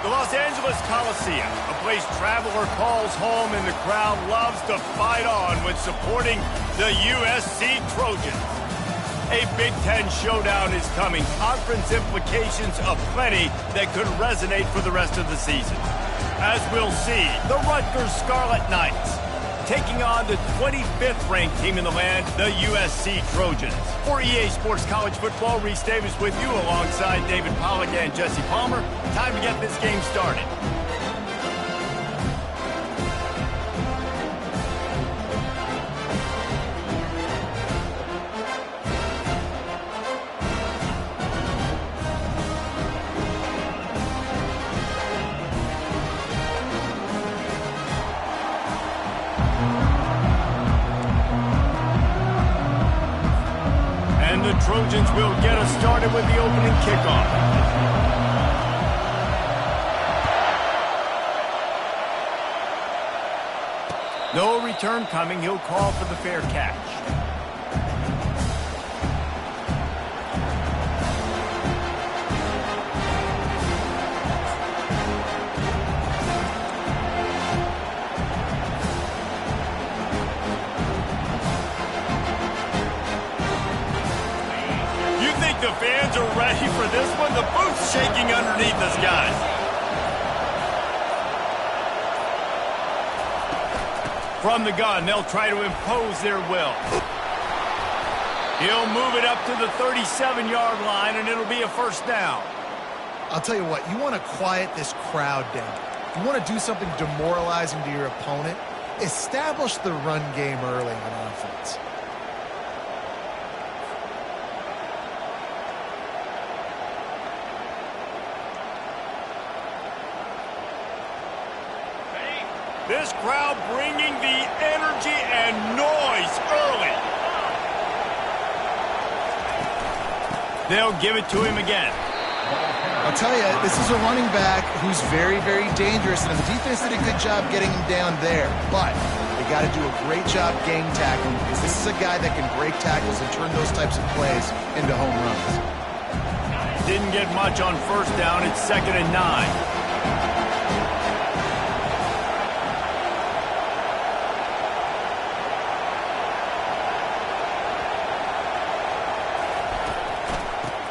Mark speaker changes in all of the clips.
Speaker 1: The Los Angeles Coliseum, a place traveler calls home and the crowd loves to fight on when supporting the USC Trojans. A Big Ten showdown is coming. Conference implications aplenty that could resonate for the rest of the season. As we'll see, the Rutgers Scarlet Knights taking on the 25th ranked team in the land, the USC Trojans. For EA Sports College Football, Reese Davis with you alongside David Pollack and Jesse Palmer. Time to get this game started. The Trojans will get us started with the opening kickoff. No return coming. He'll call for the fair catch. The fans are ready for this one. The booth's shaking underneath us, guys. From the gun, they'll try to impose their will. He'll move it up to the 37-yard line, and it'll be a first down.
Speaker 2: I'll tell you what, you want to quiet this crowd down. You want to do something demoralizing to your opponent. Establish the run game early on offense.
Speaker 1: This crowd bringing the energy and noise early. They'll give it to him again.
Speaker 2: I'll tell you, this is a running back who's very, very dangerous, and the defense did a good job getting him down there. But they got to do a great job gang tackling, because this is a guy that can break tackles and turn those types of plays into home runs.
Speaker 1: Didn't get much on first down. It's 2nd and 9.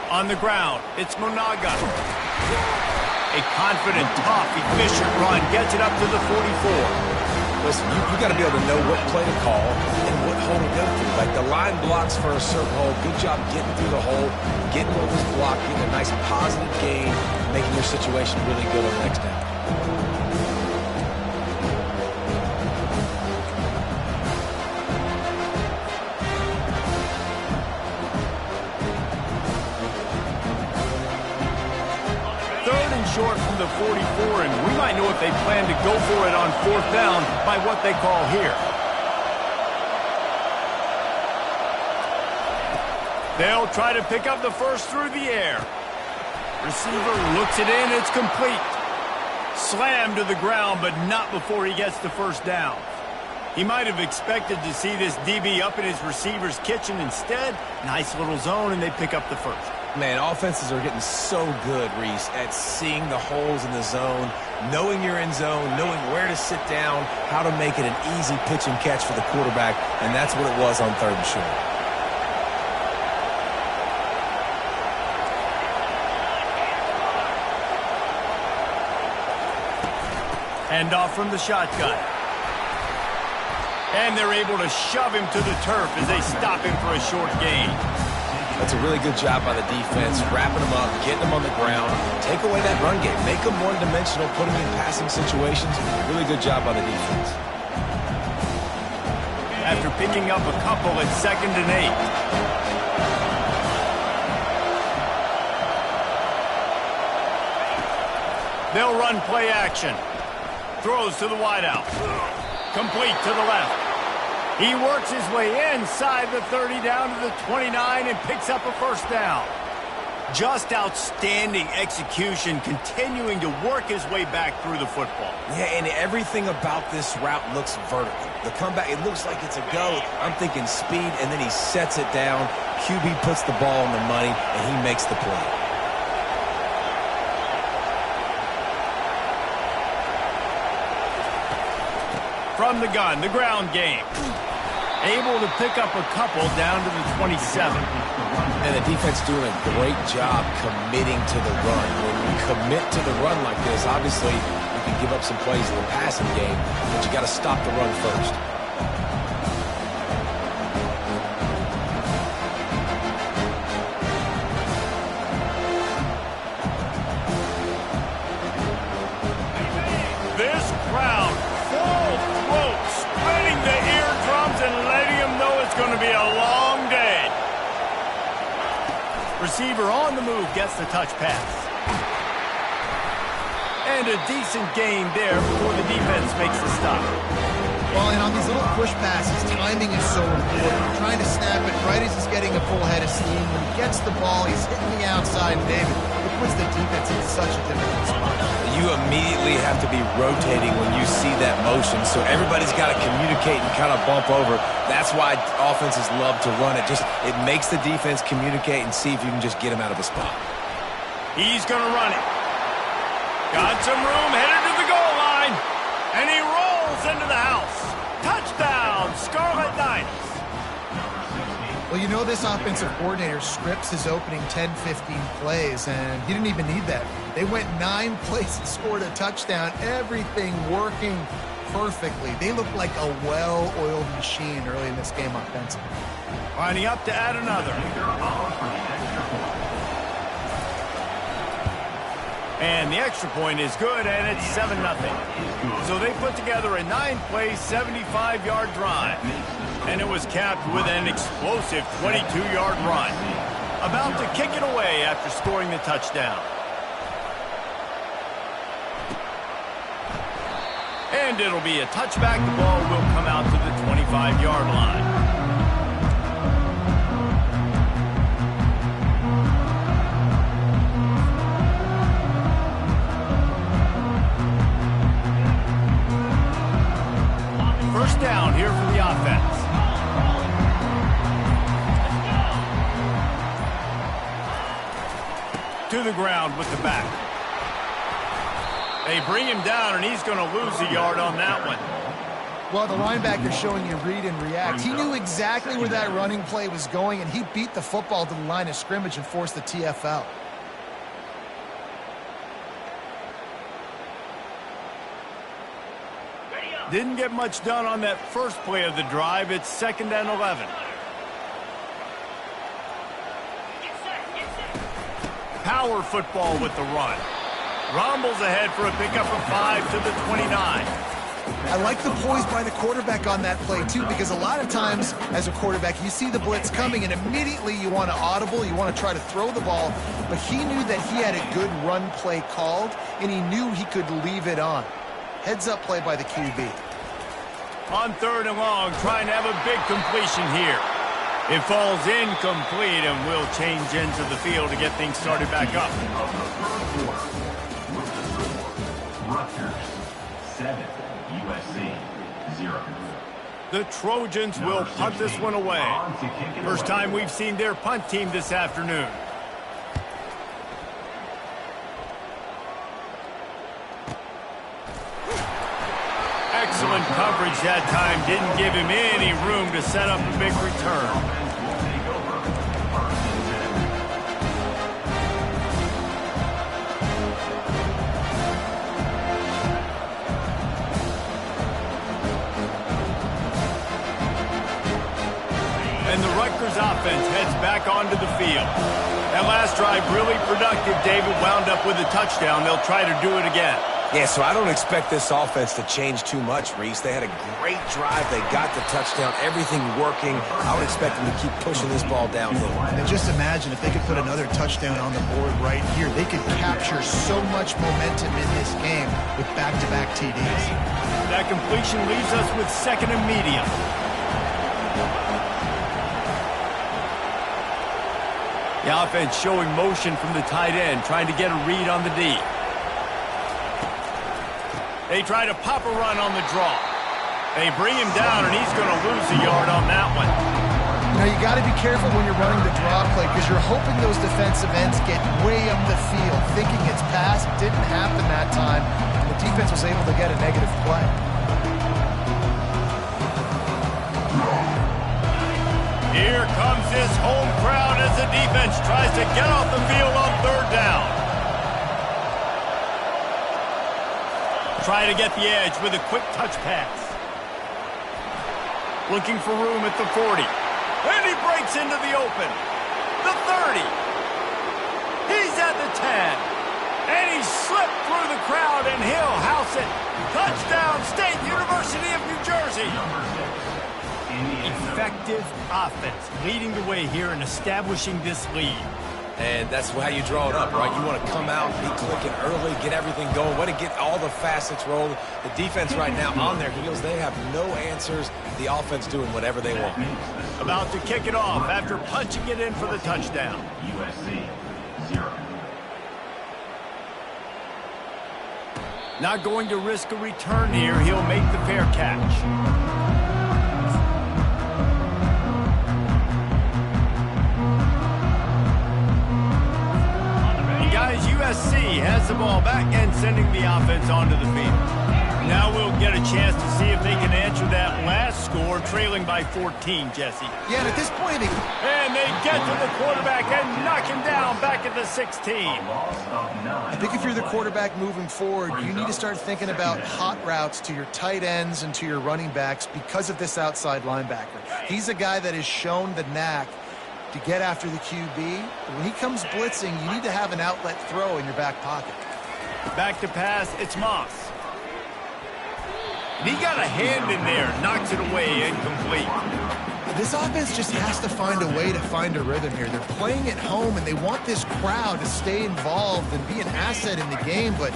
Speaker 1: On the ground, it's Monaga. A confident, tough, efficient run gets it up to the 44.
Speaker 3: Listen, you got to be able to know what play to call and what hole to go through. Like the line blocks for a certain hole. Good job getting through the hole, getting over this block, getting a nice positive gain, making your situation really good on the next down.
Speaker 1: Short from the 44, and we might know if they plan to go for it on 4th down by what they call here. They'll try to pick up the first through the air. Receiver looks it in, it's complete. Slammed to the ground, but not before he gets the first down. He might have expected to see this DB up in his receiver's kitchen. Instead, nice little zone, and they pick up the first.
Speaker 3: Man, offenses are getting so good, Reese, at seeing the holes in the zone, knowing you're in zone, knowing where to sit down, how to make it an easy pitch and catch for the quarterback, and that's what it was on 3rd and short.
Speaker 1: Hand off from the shotgun. And they're able to shove him to the turf as they stop him for a short gain.
Speaker 3: That's a really good job by the defense, wrapping them up, getting them on the ground, take away that run game, make them one-dimensional, put them in passing situations. Really good job by the defense.
Speaker 1: After picking up a couple, it's 2nd and 8. They'll run play action. Throws to the wideout. Complete to the left. He works his way inside the 30 down to the 29 and picks up a first down. Just outstanding execution, continuing to work his way back through the football.
Speaker 3: Yeah, and everything about this route looks vertical. The comeback, it looks like it's a go. I'm thinking speed, and then he sets it down. QB puts the ball on the money, and he makes the play.
Speaker 1: from the gun, the ground game. Able to pick up a couple down to the 27.
Speaker 3: And the defense doing a great job committing to the run. When you commit to the run like this, obviously you can give up some plays in the passing game, but you got to stop the run first.
Speaker 1: This crowd, full throat, spreading the eardrums and letting them know it's going to be a long day. Receiver on the move gets the touch pass. And a decent gain there before the defense makes the stop.
Speaker 2: Well, and on these little push passes, timing is so important. Trying to snap it right as he's getting a full head of steam. When he gets the ball, he's hitting the outside, and David, it puts the defense in such a difficult spot.
Speaker 3: You immediately have to be rotating when you see that motion, so everybody's got to communicate and kind of bump over. That's why offenses love to run it. It makes the defense communicate and see if you can just get him out of a spot.
Speaker 1: He's going to run it. Got some room, headed to the goal line, and he rolls into the house. Touchdown, Scarlet Knights.
Speaker 2: Well, you know this offensive coordinator scripts his opening 10, 15 plays, and he didn't even need that. They went 9 plays and scored a touchdown, everything working perfectly. They look like a well-oiled machine early in this game offensively.
Speaker 1: Lining up to add another. And the extra point is good, and it's 7-0. So they put together a 9-play, 75-yard drive. And it was capped with an explosive 22-yard run. About to kick it away after scoring the touchdown. And it'll be a touchback. The ball will come out to the 25-yard line. First down here for the offense. To the ground with the back. They bring him down, and he's going to lose a yard on that one.
Speaker 2: Well, the linebacker's showing you read and react. He knew exactly where that running play was going, and he beat the football to the line of scrimmage and forced the TFL.
Speaker 1: Didn't get much done on that first play of the drive. It's 2nd and 11. Power football with the run. Rumbles ahead for a pickup of 5 to the 29.
Speaker 2: I like the poise by the quarterback on that play, too, because a lot of times as a quarterback, you see the blitz coming, and immediately you want to audible, you want to try to throw the ball, but he knew that he had a good run play called, and he knew he could leave it on. Heads-up play by the QB.
Speaker 1: On 3rd and long, trying to have a big completion here. It falls incomplete, and we'll change into the field to get things started back up.
Speaker 4: Rutgers, 7, USC, 0.
Speaker 1: The Trojans will punt this one away. First time we've seen their punt team this afternoon. Excellent coverage that time. Didn't give him any room to set up a big return. And the Rutgers offense heads back onto the field. That last drive really productive. David wound up with a touchdown. They'll try to do it again.
Speaker 3: Yeah, so I don't expect this offense to change too much, Reese. They had a great drive. They got the touchdown. Everything working. I would expect them to keep pushing this ball downhill.
Speaker 2: And just imagine if they could put another touchdown on the board right here. They could capture so much momentum in this game with back-to-back TDs.
Speaker 1: That completion leaves us with 2nd and medium. The offense showing motion from the tight end, trying to get a read on the D. They try to pop a run on the draw. They bring him down, and he's going to lose a yard on that one.
Speaker 2: You know, you got to be careful when you're running the draw play because you're hoping those defensive ends get way up the field, thinking it's pass. Didn't happen that time. The defense was able to get a negative play.
Speaker 1: Here comes this home crowd as the defense tries to get off the field on third down. Try to get the edge with a quick touch pass. Looking for room at the 40. And he breaks into the open. The 30. He's at the 10. And he slipped through the crowd, and he'll house it. Touchdown, State University of New Jersey. Effective offense, leading the way here and establishing this lead.
Speaker 3: And that's how you draw it up, right? You want to come out, be clicking early, get everything going, want to get all the facets rolling. The defense right now on their heels, they have no answers. The offense doing whatever they want.
Speaker 1: About to kick it off after punching it in for the touchdown.
Speaker 4: USC 0.
Speaker 1: Not going to risk a return here. He'll make the fair catch. And guys, USC has the ball back and sending the offense onto the field. Now we'll get a chance to see if they can answer that last score, trailing by 14, Jesse.
Speaker 2: Yeah, and at this point,
Speaker 1: And they get to the quarterback and knock him down back at the 16.
Speaker 2: I think if you're the quarterback moving forward, you need to start thinking about hot routes to your tight ends and to your running backs because of this outside linebacker. He's a guy that has shown the knack to get after the QB. But when he comes blitzing, you need to have an outlet throw in your back pocket.
Speaker 1: Back to pass, it's Moss. And he got a hand in there, knocks it away, incomplete.
Speaker 2: This offense just has to find a way to find a rhythm here. They're playing at home, and they want this crowd to stay involved and be an asset in the game, but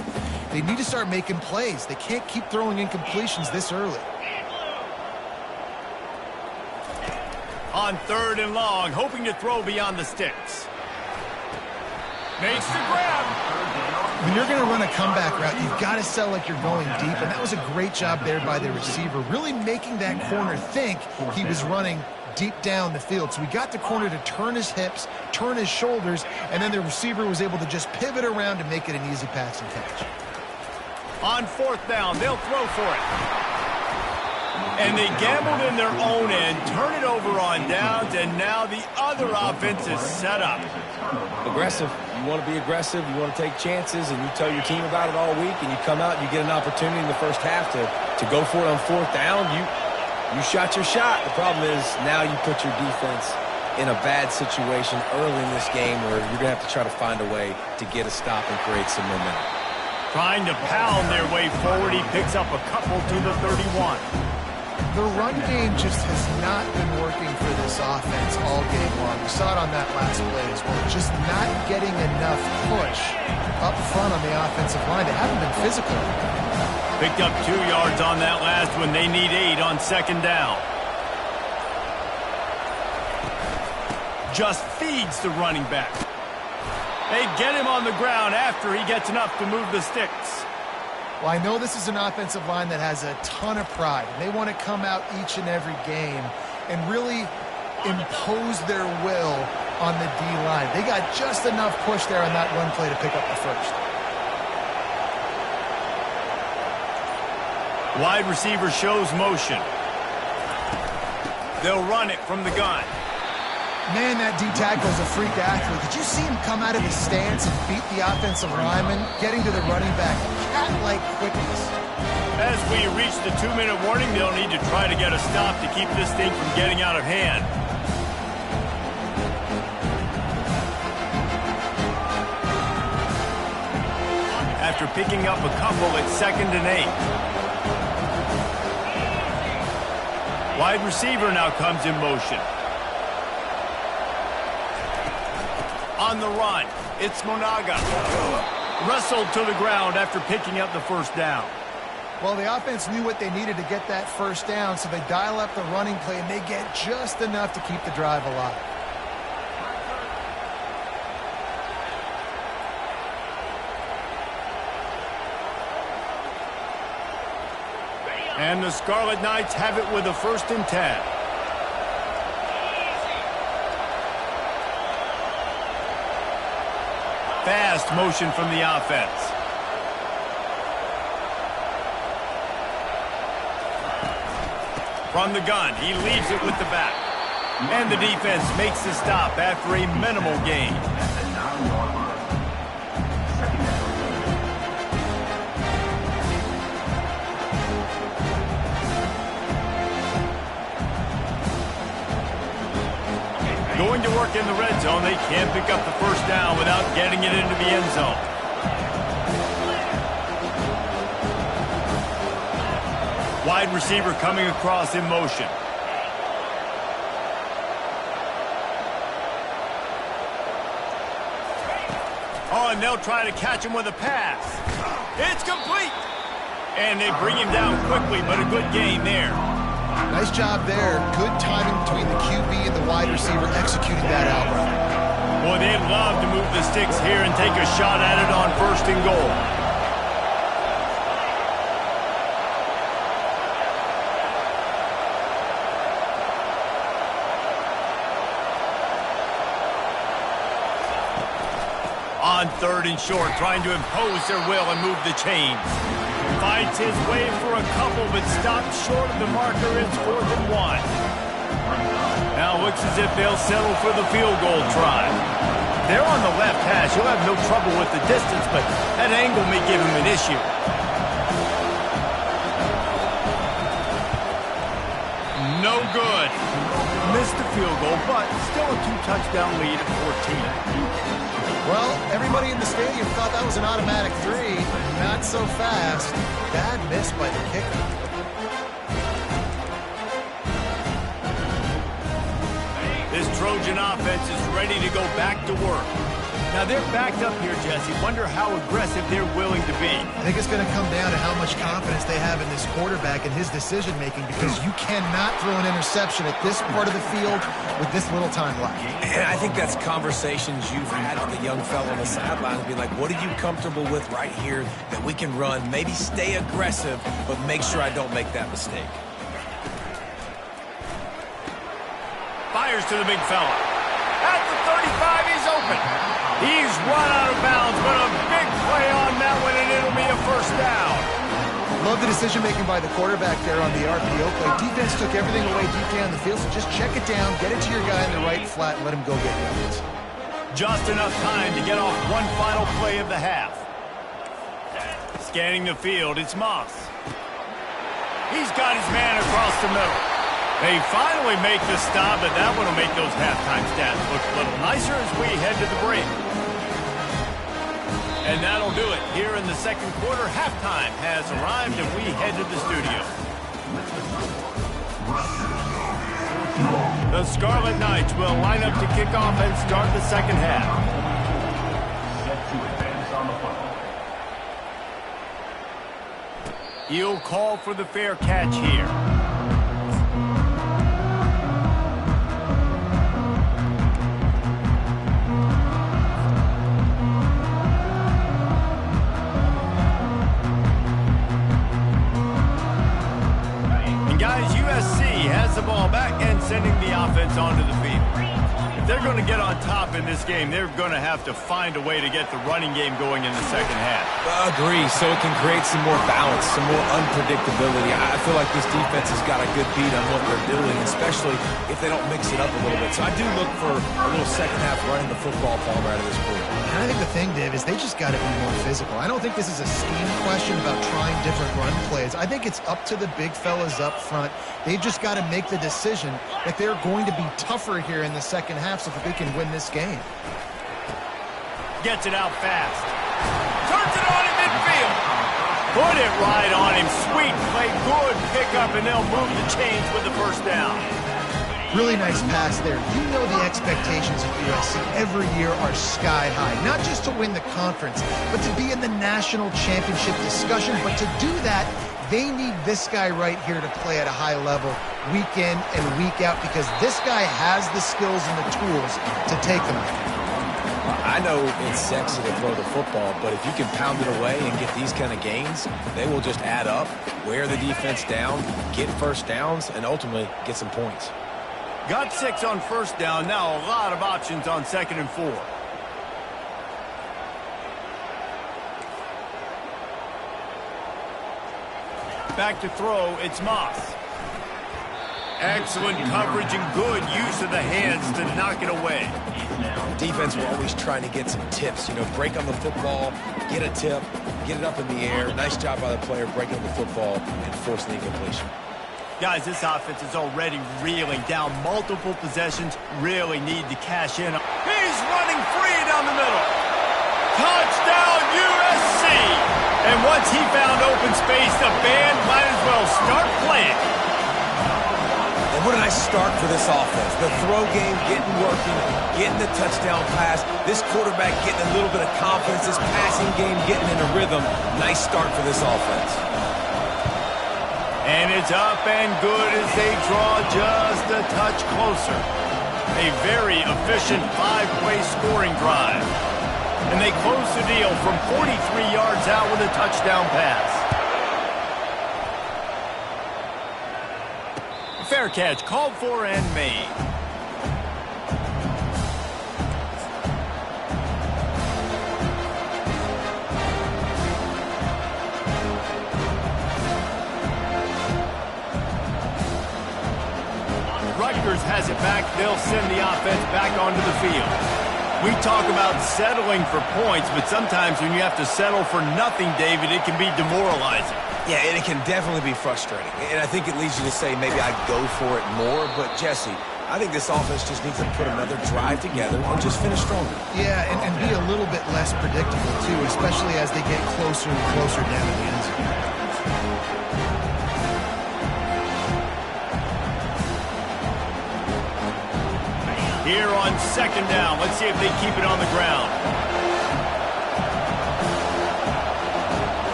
Speaker 2: they need to start making plays. They can't keep throwing incompletions this early.
Speaker 1: On third and long, hoping to throw beyond the sticks. Makes the grab.
Speaker 2: When you're going to run a comeback route, you've got to sell like you're going deep, and that was a great job there by the receiver, really making that corner think he was running deep down the field. So we got the corner to turn his hips, turn his shoulders, and then the receiver was able to just pivot around and make it an easy pass and catch.
Speaker 1: On fourth down, they'll throw for it. And they gambled in their own end, turn it over on downs, and now the other offense is set up.
Speaker 3: Aggressive. You want to be aggressive. You want to take chances, and you tell your team about it all week, and you come out and you get an opportunity in the first half to go for it on fourth down. You shot your shot. The problem is now you put your defense in a bad situation early in this game where you're going to have to try to find a way to get a stop and create some momentum.
Speaker 1: Trying to pound their way forward, he picks up a couple to the 31.
Speaker 2: The run game just has not been working for this offense all game long. We saw it on that last play as well. Just not getting enough push up front on the offensive line. They haven't been physical.
Speaker 1: Picked up 2 yards on that last one. They need 8 on second down. Just feeds the running back. They get him on the ground after he gets enough to move the sticks.
Speaker 2: Well, I know this is an offensive line that has a ton of pride. They want to come out each and every game and really impose their will on the D-line. They got just enough push there on that run play to pick up the first.
Speaker 1: Wide receiver shows motion. They'll run it from the gun.
Speaker 2: Man, that D-tackle is a freak athlete. Did you see him come out of his stance and beat the offensive lineman, getting to the running back? Cat-like quickness.
Speaker 1: As we reach the 2-minute warning, they'll need to try to get a stop to keep this thing from getting out of hand. After picking up a couple, it's 2nd and 8. Wide receiver now comes in motion. On the run, it's Monaga. Wrestled to the ground after picking up the first down.
Speaker 2: Well, the offense knew what they needed to get that first down, so they dial up the running play, and they get just enough to keep the drive alive.
Speaker 1: And the Scarlet Knights have it with a 1st and 10. Fast motion from the offense. From the gun, he leaves it with the back. And the defense makes the stop after a minimal gain. Going to work in the red zone, they can't pick up the first down without getting it into the end zone. Wide receiver coming across in motion. Oh, and they'll try to catch him with a pass. It's complete. And they bring him down quickly, but a good gain there.
Speaker 2: Nice job there. Good timing between the QB and the wide receiver executing that out route.
Speaker 1: Boy, they'd love to move the sticks here and take a shot at it on 1st and goal. On 3rd and short, trying to impose their will and move the chains. Fights his way for a couple, but stopped short of the marker. It's 4th and 1. Now looks as if they'll settle for the field goal try. They're on the left hash. He'll have no trouble with the distance, but that angle may give him an issue. No good. Missed the field goal, but still a 2-touchdown lead at 14.
Speaker 2: Well, everybody in the stadium thought that was an automatic 3. Not so fast. Bad miss by the kicker.
Speaker 1: This Trojan offense is ready to go back to work. Now they're backed up here, Jesse. Wonder how aggressive they're willing to be.
Speaker 2: I think it's going to come down to how much confidence they have in this quarterback and his decision-making, because you cannot throw an interception at this part of the field with this little time left.
Speaker 3: And I think that's conversations you've had with the young fellow on the sidelines. Be like, what are you comfortable with right here that we can run? Maybe stay aggressive, but make sure I don't make that mistake.
Speaker 1: Fires to the big fella. At the 35, he's open. He's run out of bounds, but a big play on that one, and it'll be a 1st down.
Speaker 2: Love the decision-making by the quarterback there on the RPO play. Defense took everything away deep down the field, so just check it down, get it to your guy in the right flat, and let him go get yards.
Speaker 1: Just enough time to get off one final play of the half. Scanning the field, it's Moss. He's got his man across the middle. They finally make the stop, but that one will make those halftime stats look a little nicer as we head to the break. And that'll do it. Here in the 2nd quarter, halftime has arrived, and we head to the studio. The Scarlet Knights will line up to kick off and start the 2nd half.
Speaker 4: Set to advance on the football.
Speaker 1: He'll call for the fair catch here. Guys, USC has the ball back and sending the offense onto the field. If they're going to get on top in this game, they're going to have to find a way to get the running game going in the 2nd half.
Speaker 3: Agree, so it can create some more balance, some more unpredictability. I feel like this defense has got a good beat on what they're doing, especially if they don't mix it up a little bit. So I do look for a little 2nd half running the football Palmer out of this quarter.
Speaker 2: And I think the thing, Dave, is they just got to be more physical. I don't think this is a scheme question about trying different run plays. I think it's up to the big fellas up front. They've just got to make the decision that they're going to be tougher here in the 2nd half so that they can win this game.
Speaker 1: Gets it out fast. Turns it on in midfield. Put it right on him. Sweet play. Good pickup, and they'll move the chains with the 1st down.
Speaker 2: Really nice pass there. You know the expectations of USC every year are sky high. Not just to win the conference, but to be in the national championship discussion. But to do that, they need this guy right here to play at a high level week in and week out, because this guy has the skills and the tools to take them there.
Speaker 3: I know it's sexy to throw the football, but if you can pound it away and get these kind of gains, they will just add up, wear the defense down, get 1st downs, and ultimately get some points.
Speaker 1: Got 6 on 1st down. Now a lot of options on 2nd and 4. Back to throw, it's Moss. Excellent coverage and good use of the hands to knock it away.
Speaker 3: Defense were always trying to get some tips, you know, break on the football, get a tip, get it up in the air. Nice job by the player breaking the football and forcing the incompletion.
Speaker 1: Guys, this offense is already reeling down multiple possessions, really need to cash in. He's running free down the middle. Touchdown, USC! And once he found open space, the band might as well start playing.
Speaker 3: And what a nice start for this offense. The throw game getting working, getting the touchdown pass. This quarterback getting a little bit of confidence. This passing game getting in a rhythm. Nice start for this offense.
Speaker 1: And it's up and good as they draw just a touch closer. A very efficient 5-play scoring drive. And they close the deal from 43 yards out with a touchdown pass. Fair catch, called for and made. Rutgers has it back. They'll send the offense back onto the field. We talk about settling for points, but sometimes when you have to settle for nothing, David, it can be demoralizing.
Speaker 3: Yeah, and it can definitely be frustrating. And I think it leads you to say maybe I'd go for it more. But, Jesse, I think this offense just needs to put another drive together and just finish stronger.
Speaker 2: Yeah, and be a little bit less predictable, too, especially as they get closer and closer down to the end zone.
Speaker 1: Here on second down, let's see if they keep it on the ground.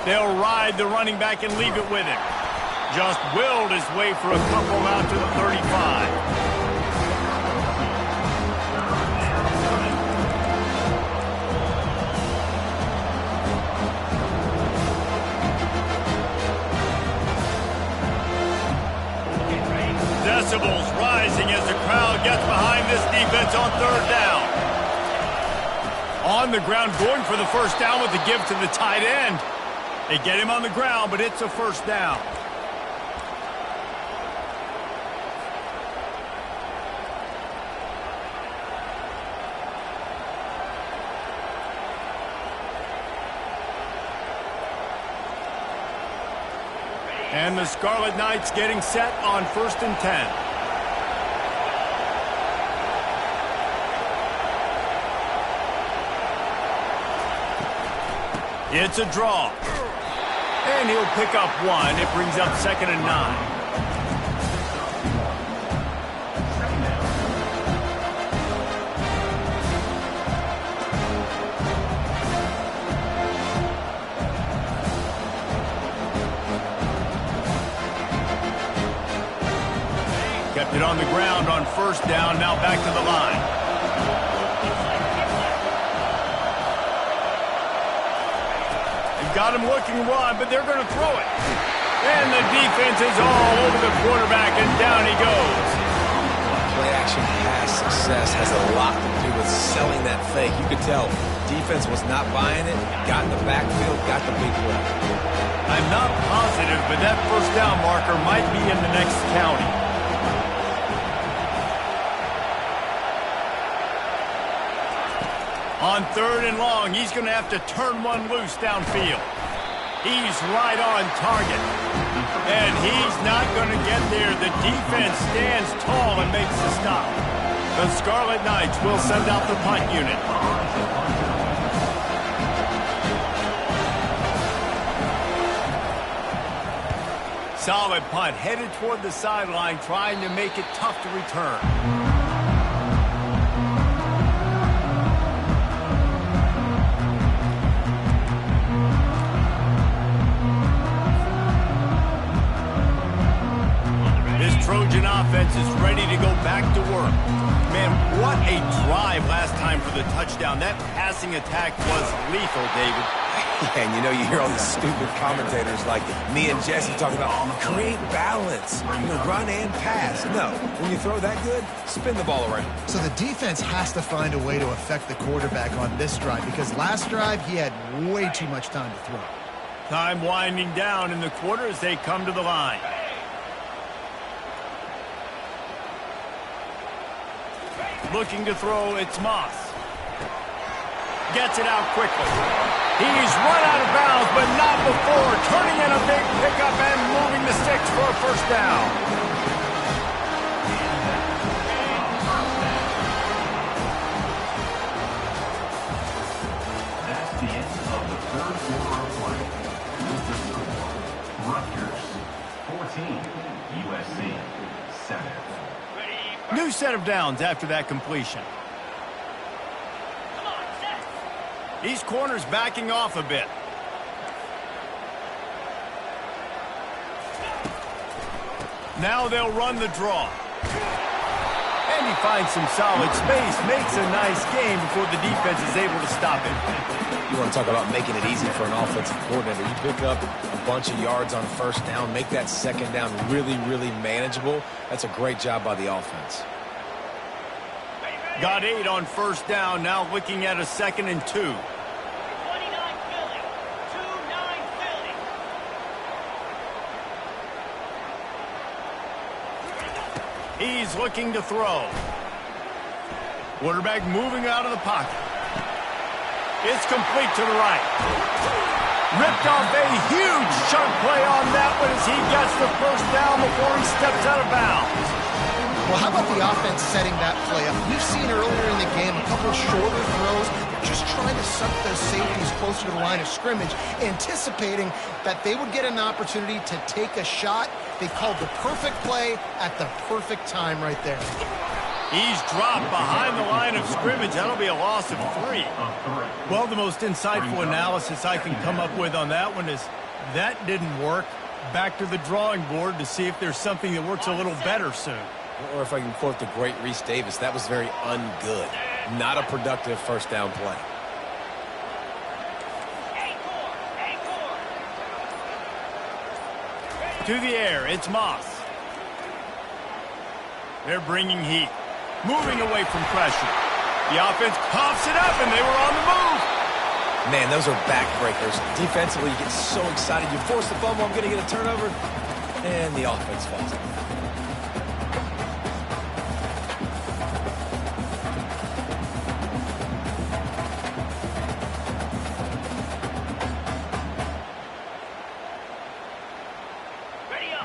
Speaker 1: They'll ride the running back and leave it with him. Just willed his way for a couple out to the 35. Decibels rising as the crowd gets behind this defense on third down. On the ground, going for the first down with the give to the tight end. They get him on the ground, but it's a first down. And the Scarlet Knights getting set on 1st and 10. It's a draw. And he'll pick up one. It brings up 2nd and 9. Kept it on the ground on first down, now back to the line. They've got him looking run, but they're going to throw it. And the defense is all over the quarterback, and down he goes.
Speaker 3: Play-action pass success has a lot to do with selling that fake. You could tell defense was not buying it, got in the backfield, got the big play.
Speaker 1: I'm not positive, but that first down marker might be in the next county. On 3rd and long, he's going to have to turn one loose downfield. He's right on target. And he's not going to get there. The defense stands tall and makes the stop. The Scarlet Knights will send out the punt unit. Solid punt, headed toward the sideline, trying to make it tough to return. Trojan offense is ready to go back to work. Man, what a drive last time for the touchdown. That passing attack was lethal, David.
Speaker 3: Yeah, and you know, you hear all these stupid commentators like me and Jesse talking about create balance, run and pass. No, when you throw that good, spin the ball around.
Speaker 2: So the defense has to find a way to affect the quarterback on this drive because last drive he had way too much time to throw.
Speaker 1: Time winding down in the quarter as they come to the line. Looking to throw, it's Moss. Gets it out quickly. He's run out of bounds, but not before turning in a big pickup and moving the sticks for a first down.
Speaker 4: That's the end of the third quarter of play. With the score, Rutgers 14, USC 7.
Speaker 1: New set of downs after that completion. These corners backing off a bit. Now they'll run the draw. And he finds some solid space, makes a nice game before the defense is able to stop it.
Speaker 3: You want to talk about making it easy for an offensive coordinator. You pick up a bunch of yards on first down, make that second down really, really manageable. That's a great job by the offense.
Speaker 1: Got 8 on first down, now looking at a 2nd and 2.
Speaker 5: 29 Philly. 2-9 Philly.
Speaker 1: He's looking to throw. Quarterback moving out of the pocket. It's complete to the right. Ripped off a huge chunk play on that one as he gets the first down before he steps out of bounds.
Speaker 2: Well, how about the offense setting that play up? We've seen earlier in the game a couple shorter throws, just trying to suck those safeties closer to the line of scrimmage, anticipating that they would get an opportunity to take a shot. They called the perfect play at the perfect time right there.
Speaker 1: He's dropped behind the line of scrimmage. That'll be a loss of 3. Well, the most insightful analysis I can come up with on that one is that didn't work. Back to the drawing board to see if there's something that works a little better soon.
Speaker 3: Or if I can quote the great Reese Davis, that was very ungood. Not a productive first down play.
Speaker 1: To the air, it's Moss. They're bringing heat. Moving away from pressure. The offense coughs it up, and they were on the move.
Speaker 3: Man, those are backbreakers. Defensively, you get so excited. You force the fumble, I'm going to get a turnover, and the offense falls apart.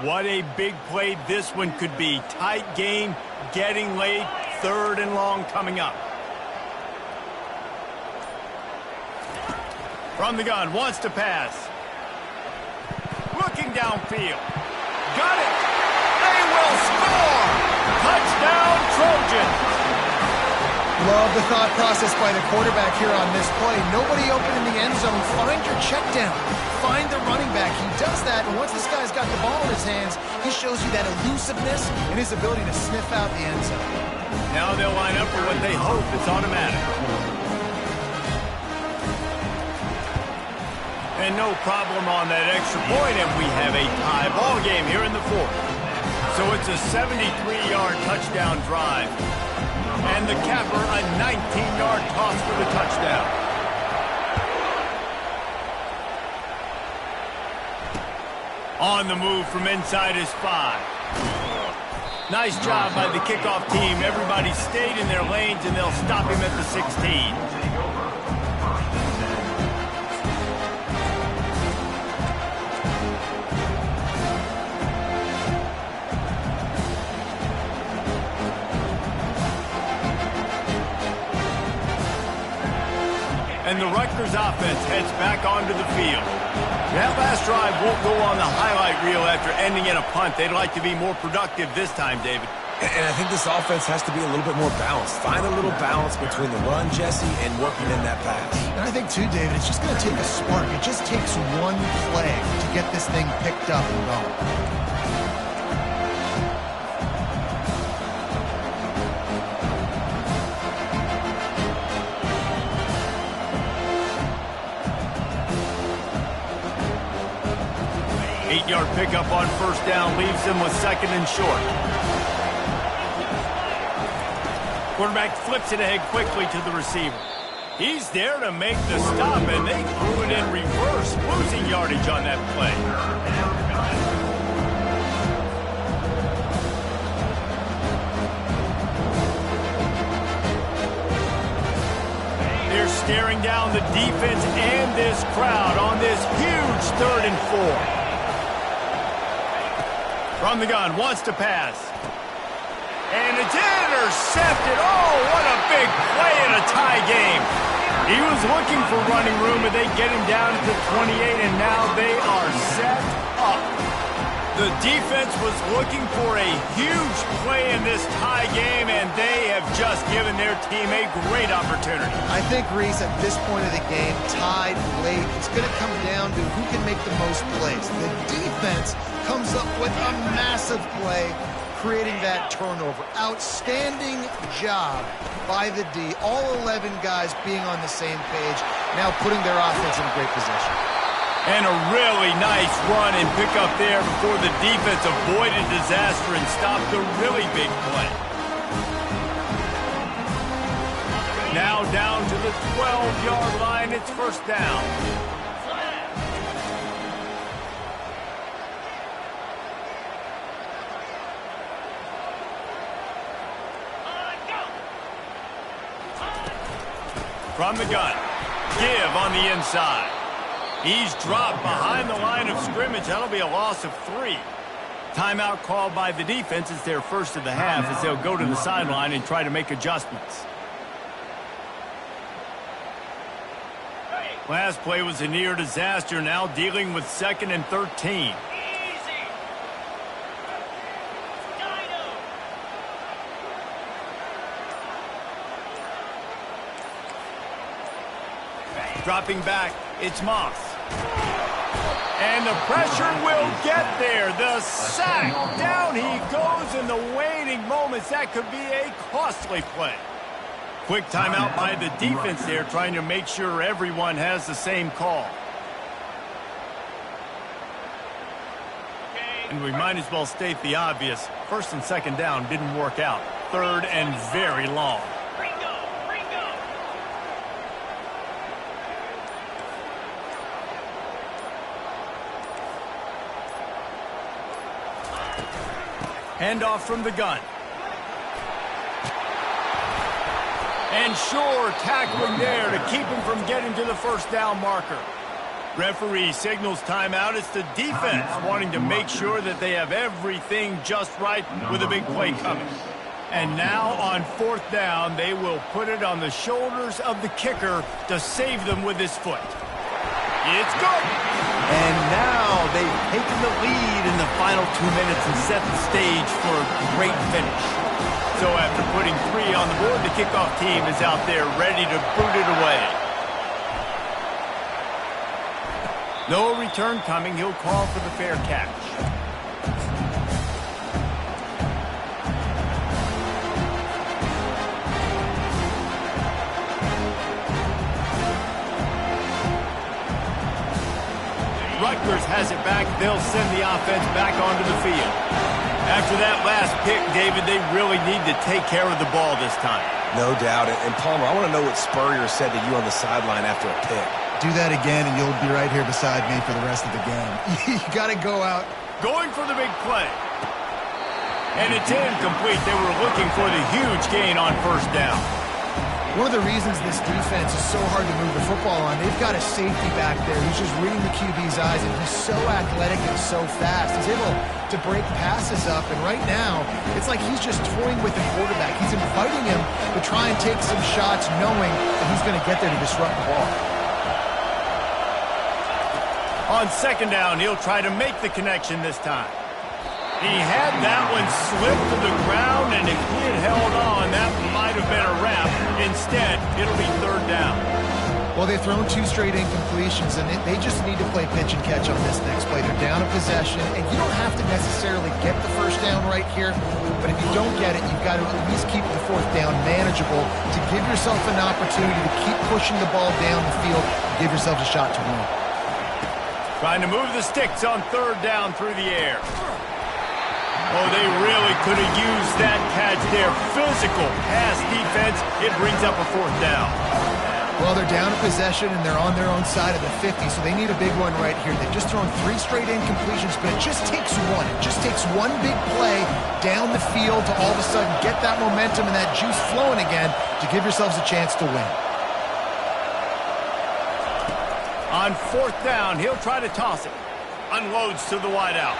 Speaker 1: What a big play this one could be. Tight game, getting late, 3rd and long coming up. From the gun, wants to pass. Looking downfield. Got it. They will score. Touchdown, Trojans.
Speaker 2: Love the thought process by the quarterback here on this play. Nobody open in the end zone. Find your check down. Find the running back. He does that, and once this guy's got the ball in his hands, he shows you that elusiveness and his ability to sniff out the end zone.
Speaker 1: Now they'll line up for what they hope is automatic. And no problem on that extra point, and we have a tie ball game here in the 4th. So it's a 73-yard touchdown drive. And the capper, a 19-yard toss for the touchdown. On the move from inside his 5. Nice job by the kickoff team. Everybody stayed in their lanes, and they'll stop him at the 16. And the Rutgers offense heads back onto the field. That last drive won't go on the highlight reel after ending in a punt. They'd like to be more productive this time, David.
Speaker 3: And I think this offense has to be a little bit more balanced. Find a little balance between the run, Jesse, and working in that pass.
Speaker 2: And I think, too, David, it's just going to take a spark. It just takes one play to get this thing picked up and going.
Speaker 1: Yard pickup on first down leaves him with 2nd and short. Quarterback flips it ahead quickly to the receiver. He's there to make the stop, and they threw it in reverse, losing yardage on that play. They're staring down the defense and this crowd on this huge 3rd and 4. From the gun, wants to pass. And it's intercepted. Oh, what a big play in a tie game. He was looking for running room, and they get him down to 28, and now they are set up. The defense was looking for a huge play in this tie game, and they have just given their team a great opportunity.
Speaker 2: I think, Reese, at this point of the game, tied late, it's going to come down to who can make the most plays. The defense comes up with a massive play, creating that turnover. Outstanding job by the D. All 11 guys being on the same page, now putting their offense in a great position.
Speaker 1: And a really nice run and pick up there before the defense avoided disaster and stopped the really big play. Now down to the 12-yard line. It's first down. From the gun, give on the inside. He's dropped behind the line of scrimmage. That'll be a loss of 3. Timeout called by the defense. It's their first of the half as they'll go to the sideline and try to make adjustments. Last play was a near disaster. Now dealing with 2nd and 13. Dropping back, it's Moss. And the pressure will get there. The sack. Down he goes in the waiting moments. That could be a costly play. Quick timeout by the defense there, trying to make sure everyone has the same call. And we might as well state the obvious. 1st and 2nd down didn't work out. 3rd and very long. Handoff from the gun. And Shore tackling there to keep him from getting to the first down marker. Referee signals timeout. It's the defense wanting to make sure that they have everything just right with a big play coming. And now on 4th down, they will put it on the shoulders of the kicker to save them with his foot. It's good. And now they've taken the lead in the final 2 minutes and set the stage for a great finish. So after putting 3 on the board, the kickoff team is out there ready to boot it away. No return coming. He'll call for the fair catch. Rutgers has it back. They'll send the offense back onto the field. After that last pick, David, they really need to take care of the ball this time.
Speaker 3: No doubt. And Palmer, I want to know what Spurrier said to you on the sideline after a pick.
Speaker 2: Do that again, and you'll be right here beside me for the rest of the game. You got to go out.
Speaker 1: Going for the big play. And it's incomplete. They were looking for the huge gain on 1st down.
Speaker 2: One of the reasons this defense is so hard to move the football on, they've got a safety back there who's just reading the QB's eyes, and he's so athletic and so fast. He's able to break passes up, and right now, it's like he's just toying with the quarterback. He's inviting him to try and take some shots, knowing that he's going to get there to disrupt the ball.
Speaker 1: On 2nd down, he'll try to make the connection this time. He had that one slip to the ground, and if he had held on, that might have been a wrap. Instead, it'll be 3rd down.
Speaker 2: Well, they've thrown 2 straight incompletions, and they just need to play pitch and catch on this next play. They're down a possession, and you don't have to necessarily get the 1st down right here, but if you don't get it, you've got to at least keep the 4th down manageable to give yourself an opportunity to keep pushing the ball down the field and give yourself a shot to win.
Speaker 1: Trying to move the sticks on 3rd down through the air. Oh, they really could have used that catch there. Physical pass defense. It brings up a 4th down.
Speaker 2: Well, they're down a possession, and they're on their own side of the 50, so they need a big one right here. They've just thrown 3 straight incompletions, but it just takes one. It just takes one big play down the field to all of a sudden get that momentum and that juice flowing again to give yourselves a chance to win.
Speaker 1: On 4th down, he'll try to toss it. Unloads to the wideout.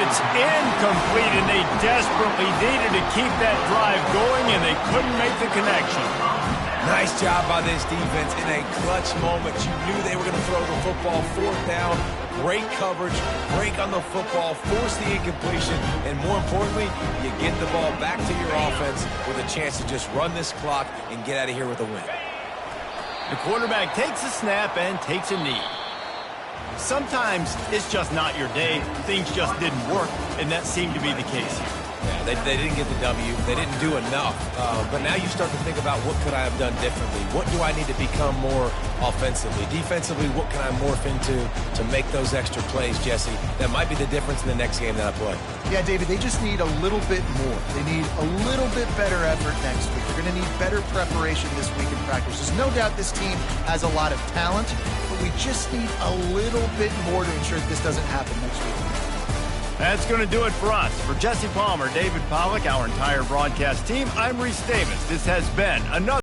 Speaker 1: It's incomplete, and they desperately needed to keep that drive going, and they couldn't make the connection.
Speaker 3: Nice job by this defense in a clutch moment. You knew they were going to throw the football. 4th down, great coverage, break on the football, force the incompletion, and more importantly, you get the ball back to your offense with a chance to just run this clock and get out of here with a win.
Speaker 1: The quarterback takes a snap and takes a knee. Sometimes it's just not your day. Things just didn't work, and that seemed to be the case here.
Speaker 3: Yeah, they didn't get the W. They didn't do enough. But now you start to think about what could I have done differently? What do I need to become more offensively? Defensively, what can I morph into to make those extra plays, Jesse? That might be the difference in the next game that I play.
Speaker 2: Yeah, David, they just need a little bit more. They need a little bit better effort next week. They're going to need better preparation this week in practice. There's no doubt this team has a lot of talent, but we just need a little bit more to ensure that this doesn't happen next week.
Speaker 1: That's going to do it for us. For Jesse Palmer, David Pollack, our entire broadcast team, I'm Reese Davis. This has been another